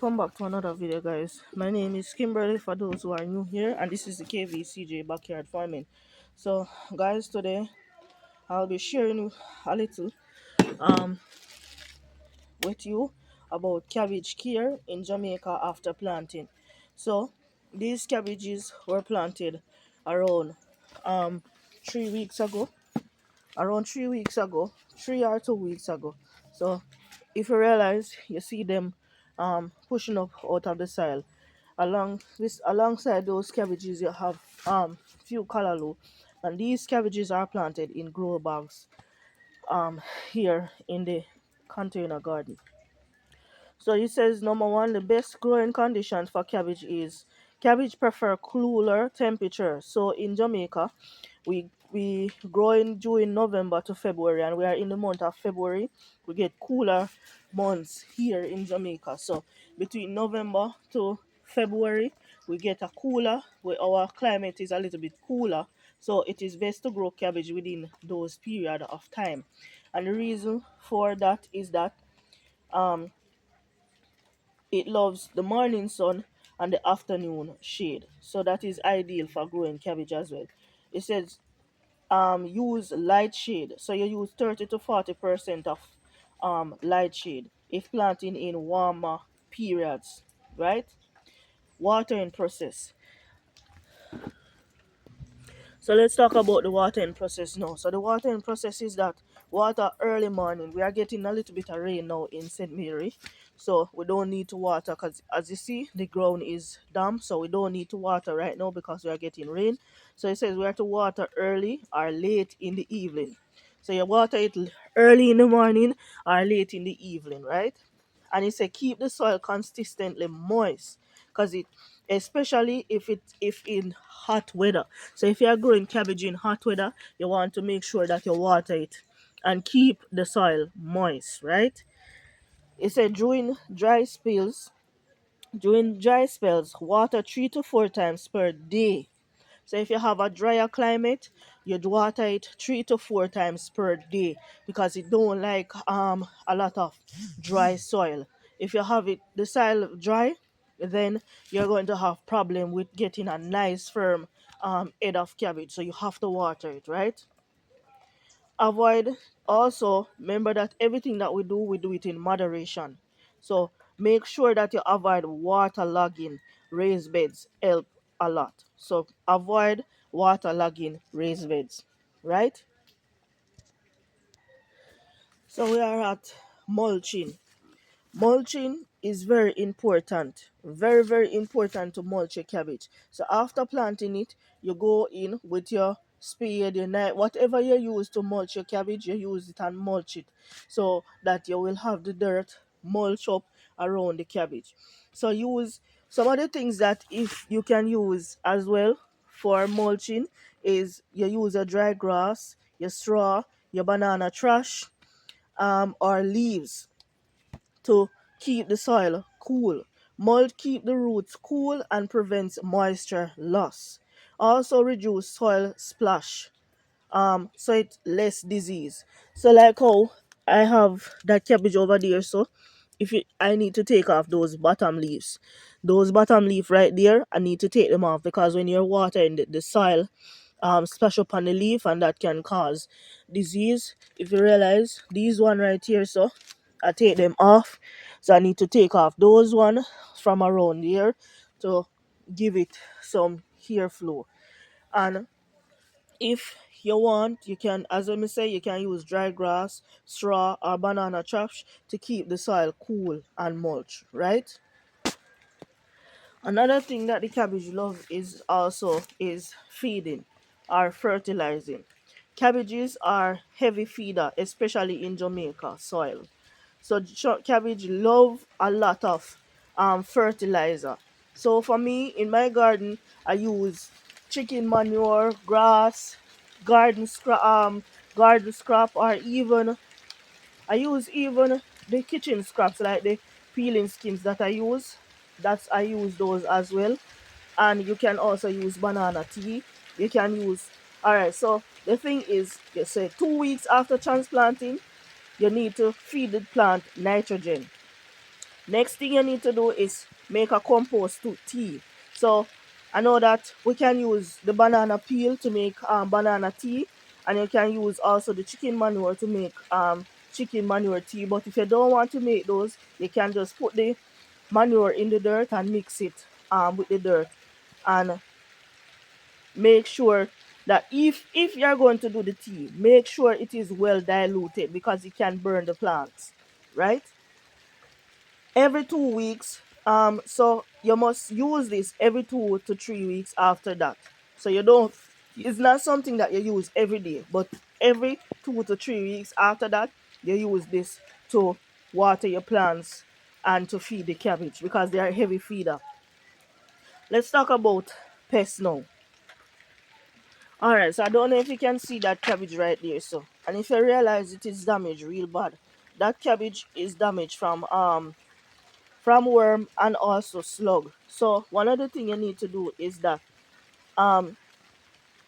welcome back to another video, guys. My name is Kimberly for those who are new here, and this is the KVCJ Backyard Farming. So guys, today I'll be sharing a little um with you about cabbage care in Jamaica after planting. So these cabbages were planted around um 3 weeks ago, around 3 weeks ago, 3 or 2 weeks ago. So if you realize, you see them pushing up out of the soil. Alongside those cabbages, you have few callaloo, and these cabbages are planted in grow bags here in the container garden. So it says number one, the best growing conditions for cabbage is cabbage prefer cooler temperature. So in Jamaica, we grow in during November to February, and we are in the month of February. We get cooler months here in Jamaica. So between November to February, we get a cooler, where our climate is a little bit cooler. So it is best to grow cabbage within those period of time. And the reason for that is that um it loves the morning sun and the afternoon shade. So that is ideal for growing cabbage as well. It says use light shade. So you use 30 to 40% of light shade if planting in warmer periods, right? Watering process. So let's talk about the watering process now. So the watering process is that water early morning. We are getting a little bit of rain now in St. Mary. So we don't need to water because, as you see, the ground is damp. So we don't need to water right now because we are getting rain. So it says we are to water early or late in the evening. So you water it early in the morning or late in the evening, right? And it said keep the soil consistently moist, because it, especially if in hot weather. So if you are growing cabbage in hot weather, you want to make sure that you water it and keep the soil moist, right? It said during dry spells, water 3 to 4 times per day. So if you have a drier climate, you'd water it 3 to 4 times per day, because it don't like a lot of dry soil. If you have it the soil dry, then you're going to have problem with getting a nice firm head of cabbage. So you have to water it, right? Avoid Also remember that everything that we do it in moderation. So make sure that you avoid waterlogging raised beds, help a lot. So avoid waterlogging raised beds, right? So we are at mulching. Mulching is very important, very, very important to mulch your cabbage. So after planting it, you go in with your spade, your knife, whatever you use to mulch your cabbage, you use it and mulch it, so that you will have the dirt mulch up around the cabbage. So use some of the things that if you can use as well for mulching is you use a dry grass, your straw, your banana trash, or leaves to keep the soil cool. Mulch keep the roots cool and prevents moisture loss. Also reduce soil splash, so it less disease. So like how I have that cabbage over there, so if it, I need to take off those bottom leaf right there, I need to take them off, because when you're watering the soil splash up on the leaf, and that can cause disease. If you realize these one right here, so I take them off. So I need to take off those one from around here to give it some hair flow. And if you want, you can, as I say, you can use dry grass, straw, or banana trash to keep the soil cool and mulch, right? Another thing that the cabbage love is feeding or fertilizing. Cabbages are heavy feeder, especially in Jamaica soil. So cabbage love a lot of fertilizer. So for me in my garden, I use chicken manure, grass, garden scrap, or even I use even the kitchen scraps, like the peeling skins that I use. I use those as well. And you can also use banana tea. You can use, all right. So the thing is, you say 2 weeks after transplanting, you need to feed the plant nitrogen. Next thing you need to do is make a compost to tea. So I know that we can use the banana peel to make banana tea, and you can use also the chicken manure to make chicken manure tea. But if you don't want to make those, you can just put the manure in the dirt and mix it with the dirt, and make sure that if you're going to do the tea, make sure it is well diluted because it can burn the plants, right? Every 2 weeks. So you must use this every 2 to 3 weeks after that. So you don't, it's not something that you use every day, but every 2 to 3 weeks after that, you use this to water your plants and to feed the cabbage because they are a heavy feeder. Let's talk about pests now. All right, so I don't know if you can see that cabbage right there. So, and if you realize it is damaged real bad, that cabbage is damaged from worm and also slug. So one of the things you need to do is that um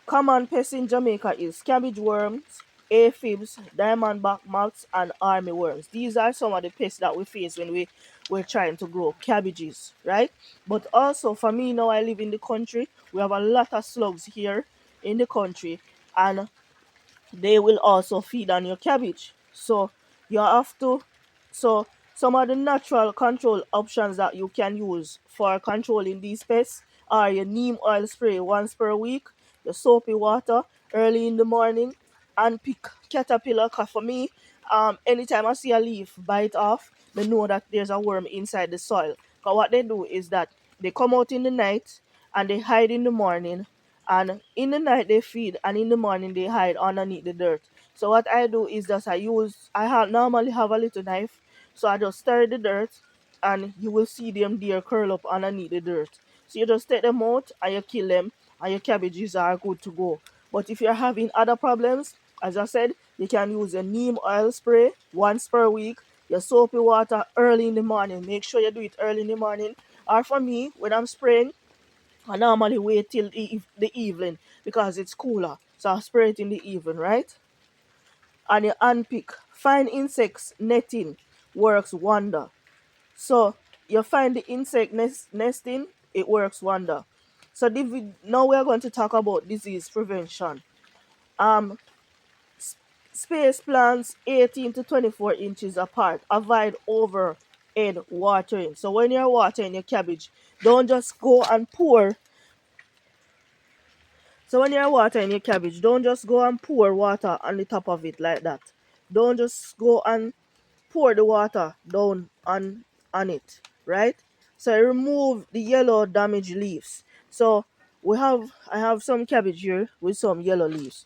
common pests in Jamaica is cabbage worms, aphids, diamondback moths, and army worms. These are some of the pests that we face when we're trying to grow cabbages, right? But also for me now, I live in the country. We have a lot of slugs here in the country, and they will also feed on your cabbage. So you have to, so some of the natural control options that you can use for controlling these pests are your neem oil spray once per week, the soapy water early in the morning, and pick caterpillar. 'Cause for me, anytime I see a leaf bite off, they know that there's a worm inside the soil. Because what they do is that they come out in the night and they hide in the morning, and in the night they feed, and in the morning they hide underneath the dirt. So what I do is just normally have a little knife, so I just stir the dirt, and you will see them there curl up underneath the dirt. So you just take them out and you kill them, and your cabbages are good to go. But if you're having other problems, as I said, you can use a neem oil spray once per week, your soapy water early in the morning. Make sure you do it early in the morning. Or for me, when I'm spraying, I normally wait till the evening because it's cooler. So I spray it in the evening, right? And you unpick. Find insects netting works wonder. So you find the insect nesting, it works wonder. So now we're going to talk about disease prevention. Um, Space plants 18 to 24 inches apart. Avoid overhead watering. So when you're watering your cabbage, don't just go and pour. So when you're watering your cabbage, don't just go and pour water on the top of it like that. Don't just go and pour the water down on it, right? So remove the yellow damaged leaves. So I have some cabbage here with some yellow leaves.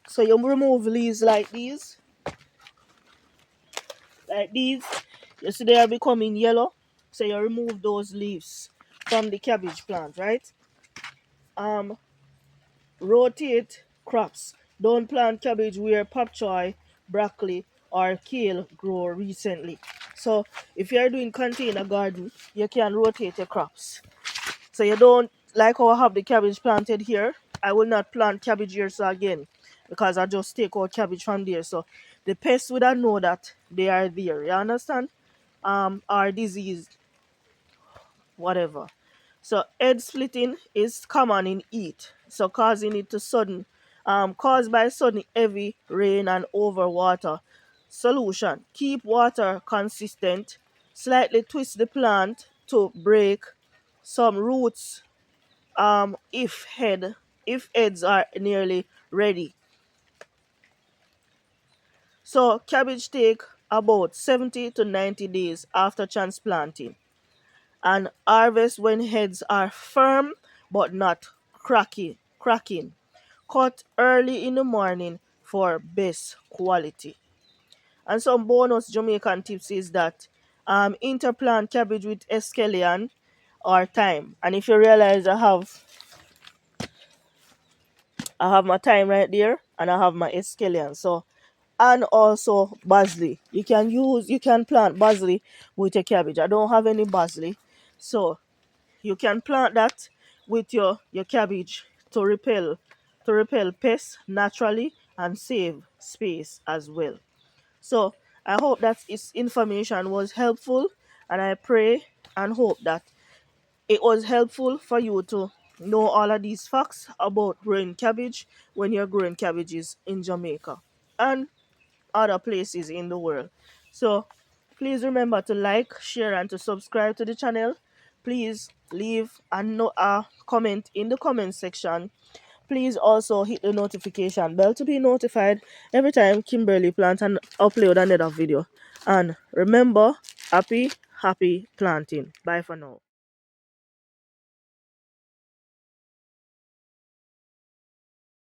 So you remove leaves like these. You see they are becoming yellow. So you remove those leaves from the cabbage plant, right? Um Rotate crops. Don't plant cabbage where pak choy, broccoli, or kale grow recently. So if you're doing container garden, you can rotate your crops. So you don't, like how I have the cabbage planted here, I will not plant cabbage here so again because I just take out cabbage from there. So the pests would not know that they are there. You understand? Or disease, whatever. So head splitting is common in heat, so causing it to caused by sudden heavy rain and overwater. Solution: keep water consistent. Slightly twist the plant to break some roots. If heads are nearly ready. So cabbage take about 70 to 90 days after transplanting, and harvest when heads are firm but not cracking. Cut early in the morning for best quality. And some bonus Jamaican tips is that interplant cabbage with escallion or thyme. And if you realize I have my thyme right there and I have my escallion. So, and also basil. You can plant basil with your cabbage. I don't have any basil, so you can plant that with your cabbage to repel pests naturally and save space as well. So I hope that this information was helpful, And I pray and hope that it was helpful for you to know all of these facts about growing cabbage when you're growing cabbages in Jamaica and other places in the world. So please remember to like, share, and to subscribe to the channel. Please leave a comment in the comment section. Please also hit the notification bell to be notified every time Kimberly plants and upload another video. And remember, happy planting. Bye for now.